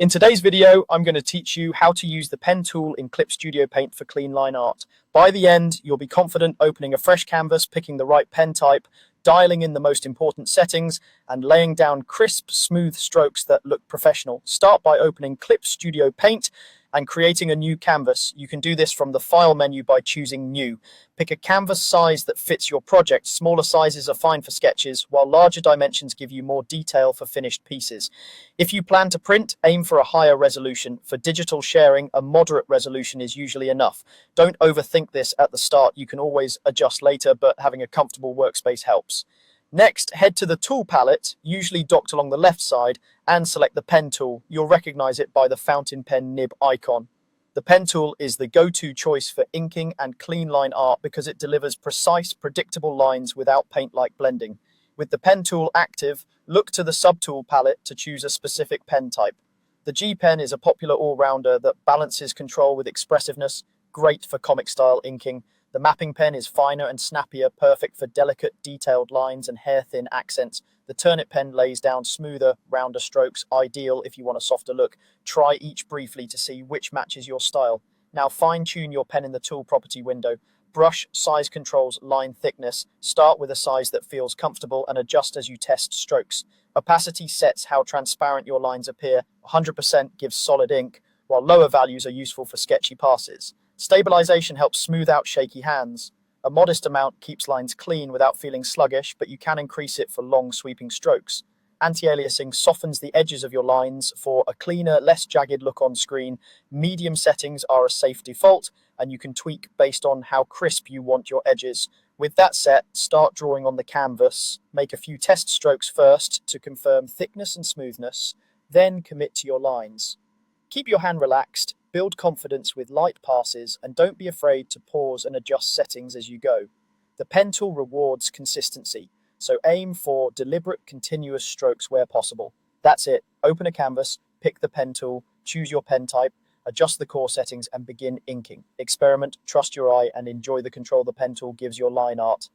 In today's video, I'm going to teach you how to use the pen tool in Clip Studio Paint for clean line art. By the end, you'll be confident opening a fresh canvas, picking the right pen type, dialing in the most important settings, and laying down crisp, smooth strokes that look professional. Start by opening Clip Studio Paint and creating a new canvas. You can do this from the File menu by choosing New. Pick a canvas size that fits your project. Smaller sizes are fine for sketches, while larger dimensions give you more detail for finished pieces. If you plan to print, aim for a higher resolution. For digital sharing, a moderate resolution is usually enough. Don't overthink this at the start. You can always adjust later, but having a comfortable workspace helps. Next, head to the tool palette, usually docked along the left side, and select the pen tool. You'll recognize it by the fountain pen nib icon. The pen tool is the go-to choice for inking and clean line art because it delivers precise, predictable lines without paint-like blending. With the pen tool active, look to the subtool palette to choose a specific pen type. The G pen is a popular all-rounder that balances control with expressiveness, great for comic-style inking. The mapping pen is finer and snappier, perfect for delicate, detailed lines and hair-thin accents. The turnip pen lays down smoother, rounder strokes, ideal if you want a softer look. Try each briefly to see which matches your style. Now fine-tune your pen in the tool property window. Brush size controls line thickness. Start with a size that feels comfortable and adjust as you test strokes. Opacity sets how transparent your lines appear. 100% gives solid ink, while lower values are useful for sketchy passes. Stabilization helps smooth out shaky hands. A modest amount keeps lines clean without feeling sluggish, but you can increase it for long sweeping strokes. Anti-aliasing softens the edges of your lines for a cleaner, less jagged look on screen. Medium settings are a safe default, and you can tweak based on how crisp you want your edges. With that set, start drawing on the canvas. Make a few test strokes first to confirm thickness and smoothness, then commit to your lines. Keep your hand relaxed, build confidence with light passes, and don't be afraid to pause and adjust settings as you go. The pen tool rewards consistency, so aim for deliberate, continuous strokes where possible. That's it. Open a canvas, pick the pen tool, choose your pen type, adjust the core settings, and begin inking. Experiment, trust your eye, and enjoy the control the pen tool gives your line art.